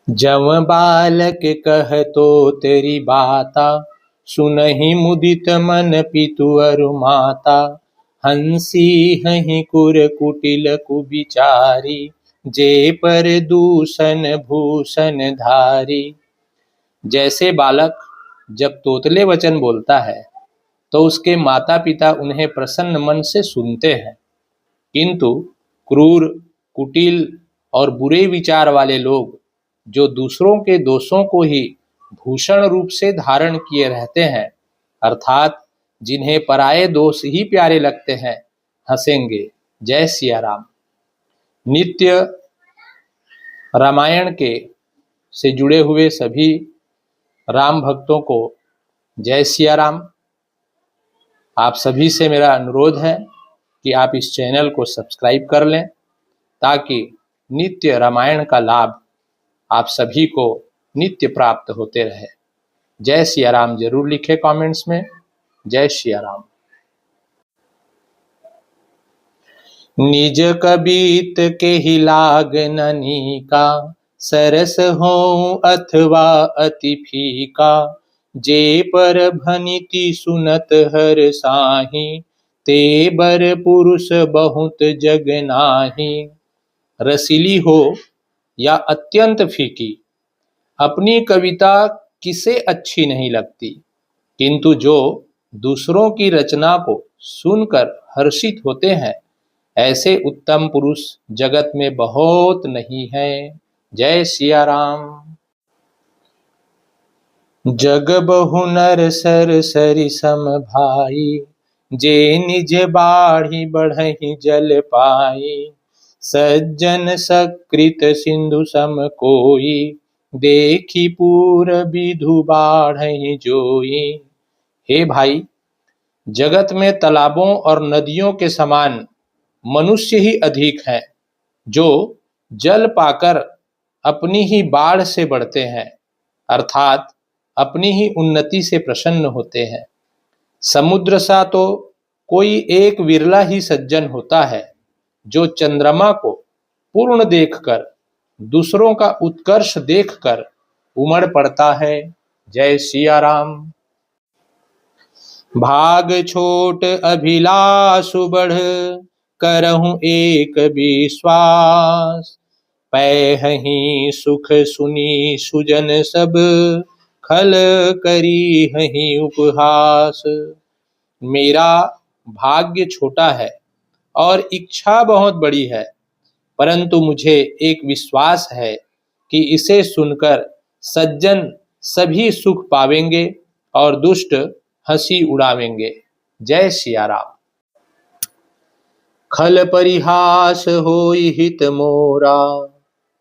जव बालक कहतो तेरी बाता, सुनहि मुदित मन पितु अरु माता। हंसी हहि कुर कुटिल कुबिचारी, जे पर दूषण भूषण धारी। जैसे बालक जब तोतले वचन बोलता है तो उसके माता पिता उन्हें प्रसन्न मन से सुनते हैं, किंतु क्रूर, कुटिल और बुरे विचार वाले लोग जो दूसरों के दोषों को ही भूषण रूप से धारण किए रहते हैं, अर्थात जिन्हें पराये दोष ही प्यारे लगते हैं, हंसेंगे। जय सिया राम। नित्य रामायण के से जुड़े हुए सभी राम भक्तों को जय सिया राम। आप सभी से मेरा अनुरोध है कि आप इस चैनल को सब्सक्राइब कर लें, ताकि नित्य रामायण का लाभ आप सभी को नित्य प्राप्त होते रहे। जय सिया राम जरूर लिखें कमेंट्स में। जय सिया राम। निज कबीत के ही लाग ननी का, सरस हो अथवा अति फीका। जे पर भनिति सुनत हर साही, ते बर पुरुष बहुत जग नाही। रसीली हो या अत्यंत फीकी, अपनी कविता किसे अच्छी नहीं लगती, किंतु जो दूसरों की रचना को सुनकर हर्षित होते हैं, ऐसे उत्तम पुरुष जगत में बहुत नहीं है। जय सिया राम। जग बहु नर सर सरि सम भाई, जे निज बाढ़ी बढ़हि जल पाई। सज्जन सकृत सिंधु सम कोई, देखी पूर विधु बाढ़हि जोई। हे भाई, जगत में तालाबों और नदियों के समान मनुष्य ही अधिक हैं, जो जल पाकर अपनी ही बाढ़ से बढ़ते हैं, अर्थात अपनी ही उन्नति से प्रसन्न होते हैं। समुद्र सा तो कोई एक विरला ही सज्जन होता है, जो चंद्रमा को पूर्ण देखकर, दूसरों का उत्कर्ष देखकर उमड़ पड़ता है। जय सिया राम। भाग छोट अभिलाषु बढ़, करहूं एक विश्वास। पैहि सुख सुनी सुजन सब, खल करी हहीं उपहास। मेरा भाग्य छोटा है और इच्छा बहुत बड़ी है, परंतु मुझे एक विश्वास है कि इसे सुनकर सज्जन सभी सुख पावेंगे और दुष्ट हंसी उड़ावेंगे। जय सिया राम। खल परिहास होई हित मोरा,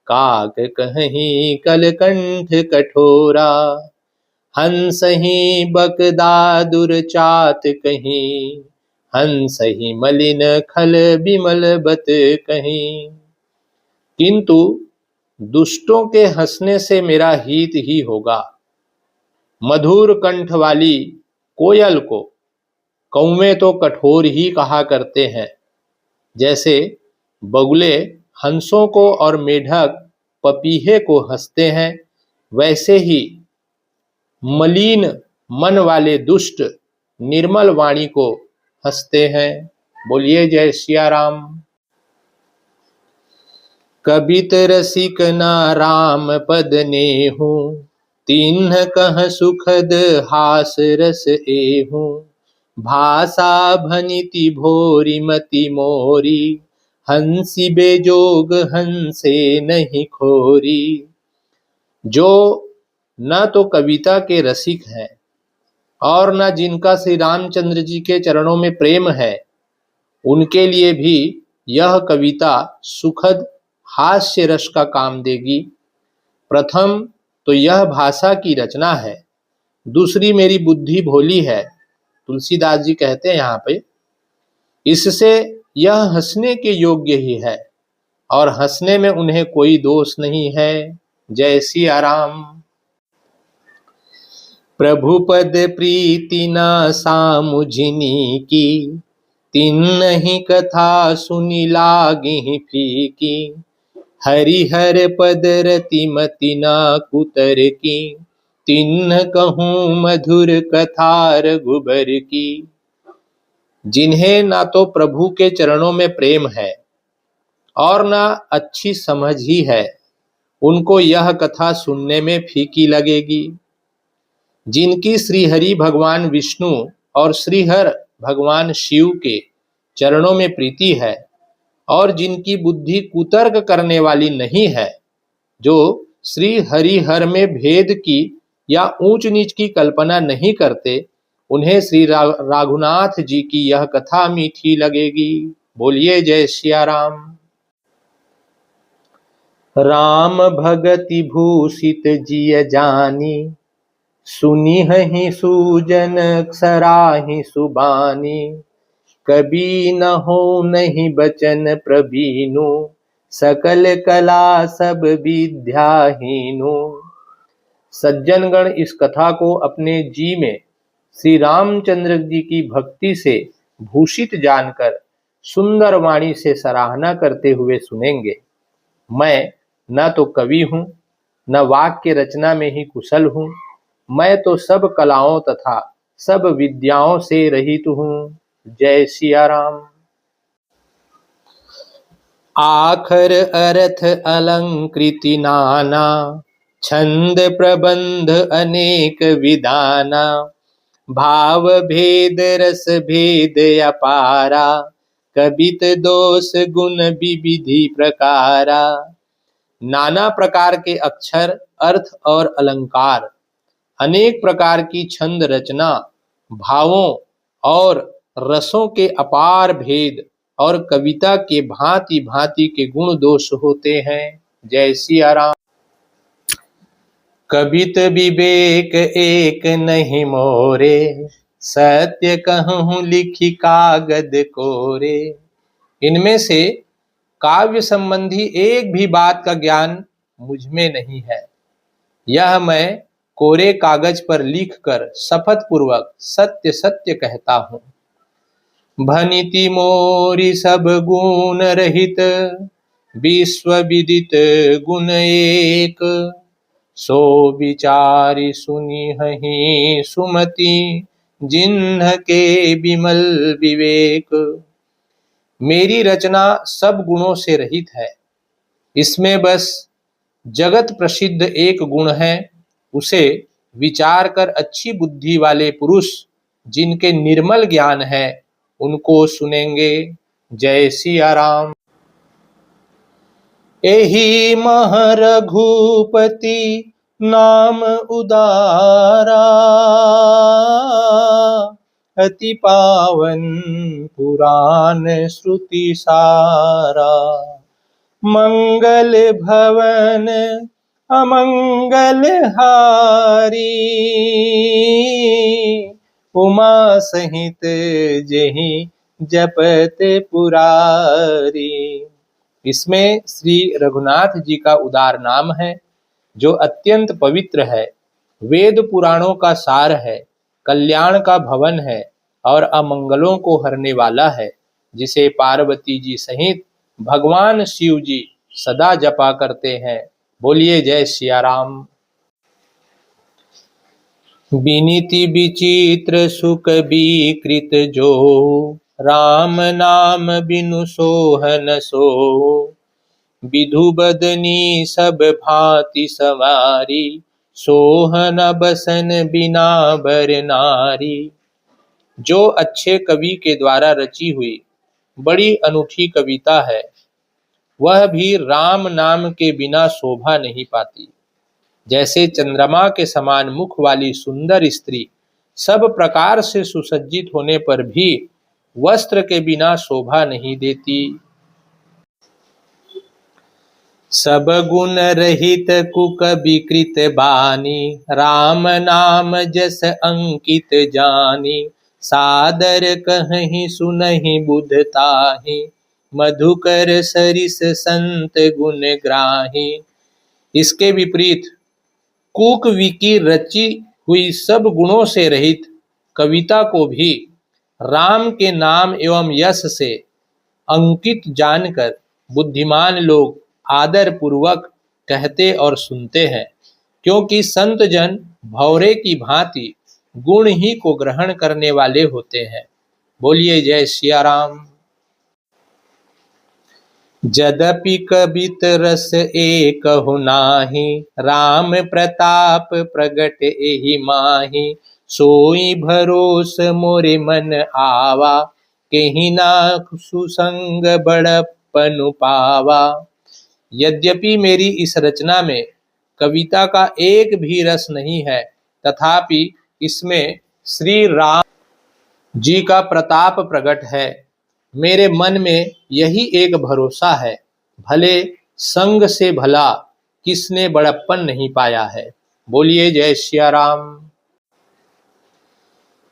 काक कहीं कलकंठ कठोरा। हंसहि बकदादुर चात कहीं, हंसहि मलिन खल बिमल बत कहीं। किंतु दुष्टों के हंसने से मेरा हित ही होगा। मधुर कंठ वाली कोयल को कौवे तो कठोर ही कहा करते हैं, जैसे बगुले हंसों को और मेढक पपीहे को हंसते हैं, वैसे ही मलिन मन वाले दुष्ट निर्मल वाणी को हंसते हैं। बोलिए जय सिया राम। कबित रसिक ना राम पद नेहु, तिन्ह कह सुखद हास रस एहु। भाषा भनिति भोरी मति मोरी, हंसी बेजोग हंसे नहीं खोरी। जो न तो कविता के रसिक हैं और न जिनका श्री रामचंद्र जी के चरणों में प्रेम है, उनके लिए भी यह कविता सुखद हास्य रस का काम देगी। प्रथम तो यह भाषा की रचना है, दूसरी मेरी बुद्धि भोली है, तुलसीदास जी कहते हैं यहाँ पे। इससे यह हंसने के योग्य ही है और हंसने में उन्हें कोई दोष नहीं है। जय सिया राम। प्रभु पद प्रीति ना सामुझिनी की, तिन्हि कथा सुनि लागी फीकी। हरिहर पद रतिमति ना कुतर की, तिन्ह कहूँ मधुर कथा रघुबर की। जिन्हें ना तो प्रभु के चरणों में प्रेम है और ना अच्छी समझ ही है, उनको यह कथा सुनने में फीकी लगेगी। जिनकी श्रीहरि भगवान विष्णु और श्रीहर भगवान शिव के चरणों में प्रीति है और जिनकी बुद्धि कुतर्क करने वाली नहीं है, जो श्री हरिहर में भेद की या ऊंच नीच की कल्पना नहीं करते, उन्हें श्री रघुनाथ जी की यह कथा मीठी लगेगी। बोलिए जय सिया राम। राम भगति भूषित जिय जानी, सुनिहि सूजन सराहि सुबानी। कभी न हो नहीं बचन प्रवीणु, सकल कला सब विद्याहीनु। सज्जनगण इस कथा को अपने जी में श्री रामचंद्र जी की भक्ति से भूषित जानकर सुंदर वाणी से सराहना करते हुए सुनेंगे। मैं न तो कवि हूँ, न वाक्य रचना में ही कुशल हूँ, मैं तो सब कलाओं तथा सब विद्याओं से रहित हूँ। जय सिया राम। आखर अर्थ अलंकृति नाना, छंद प्रबंध अनेक विधाना। भाव भेद रस भेद अपारा, कबित दोष गुण विविधि प्रकारा। नाना प्रकार के अक्षर, अर्थ और अलंकार, अनेक प्रकार की छंद रचना, भावों और रसों के अपार भेद और कविता के भांति भांति के गुण दोष होते हैं। जय सिया राम। कबित विवेक एक नहीं मोरे, सत्य कहूँ लिखी कागद कोरे। इनमें से काव्य संबंधी एक भी बात का ज्ञान मुझ में नहीं है, यह मैं कोरे कागज पर लिखकर शपथ पूर्वक सत्य सत्य कहता हूँ। भनिति मोरी सब गुण रहित, विश्व विदित गुण एक। सो विचारी सुनिहि सुमति, जिन्ह के विमल विवेक। मेरी रचना सब गुणों से रहित है, इसमें बस जगत प्रसिद्ध एक गुण है, उसे विचार कर अच्छी बुद्धि वाले पुरुष जिनके निर्मल ज्ञान है उनको सुनेंगे। जय सिया राम। एहि मह रघुपति नाम उदारा, अति पावन पुराण श्रुति सारा। मंगल भवन अमंगल हारी, उमा सहित जेहि जपत पुरारी। इसमें श्री रघुनाथ जी का उदार नाम है, जो अत्यंत पवित्र है, वेद पुराणों का सार है, कल्याण का भवन है और अमंगलों को हरने वाला है, जिसे पार्वती जी सहित भगवान शिव जी सदा जपा करते हैं। बोलिए जय सिया राम। विनीति विचित्र सुख विकृत जो, राम नाम बिनु सोहन सो। विधु बदनी सब भांति सवारी, सोहन बसन बिना बर नारी। जो अच्छे कवि के द्वारा रची हुई बड़ी अनूठी कविता है, वह भी राम नाम के बिना शोभा नहीं पाती। जैसे चंद्रमा के समान मुख वाली सुंदर स्त्री सब प्रकार से सुसज्जित होने पर भी वस्त्र के बिना शोभा नहीं देती। सब गुण रहित कुक विकृत बानी, राम नाम जस अंकित जानी। सादर कहीं सुनहि बुध ताहि, मधुकर सरिस संत गुण ग्राही। इसके विपरीत कुक विकी रची हुई सब गुणों से रहित कविता को भी राम के नाम एवं यश से अंकित जानकर बुद्धिमान लोग आदर पूर्वक कहते और सुनते हैं, क्योंकि संत जन भौरे की भांति गुण ही को ग्रहण करने वाले होते हैं। बोलिए जय सिया राम। जदपि कबित रस एकहु नाहि, राम प्रताप प्रगट एहि माहि। सोई भरोस मोरे मन आवा, केहि ना सुसंग बड़प्पनु पावा। यद्यपि मेरी इस रचना में कविता का एक भी रस नहीं है, तथापि इसमें श्री राम जी का प्रताप प्रकट है। मेरे मन में यही एक भरोसा है, भले संग से भला किसने बड़प्पन नहीं पाया है। बोलिए जय सिया राम।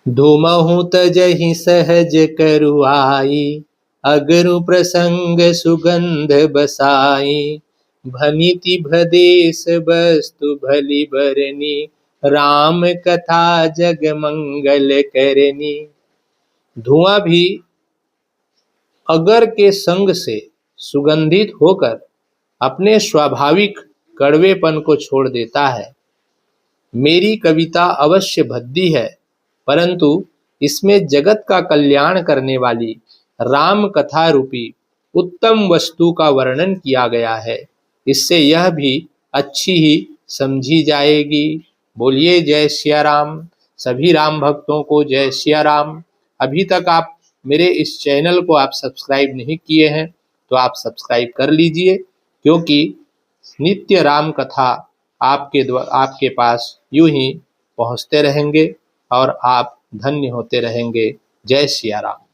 धूमहु तजहि सहज करुआई, अगरु प्रसंग सुगंध बसाई। भनिति भदेश वस्तु भली बरनी, राम कथा जग मंगल करनी। धुआं भी अगर के संग से सुगंधित होकर अपने स्वाभाविक कड़वेपन को छोड़ देता है। मेरी कविता अवश्य भद्दी है, परंतु इसमें जगत का कल्याण करने वाली राम कथा रूपी उत्तम वस्तु का वर्णन किया गया है। इससे यह भी अच्छी ही समझी जाएगी। बोलिए जय सिया राम। सभी राम भक्तों को जय सिया राम। अभी तक आप मेरे इस चैनल को आप सब्सक्राइब नहीं किए हैं तो आप सब्सक्राइब कर लीजिए, क्योंकि नित्य राम कथा आपके पास यूं ही पहुंचते रहेंगे और आप धन्य होते रहेंगे। जय सिया राम।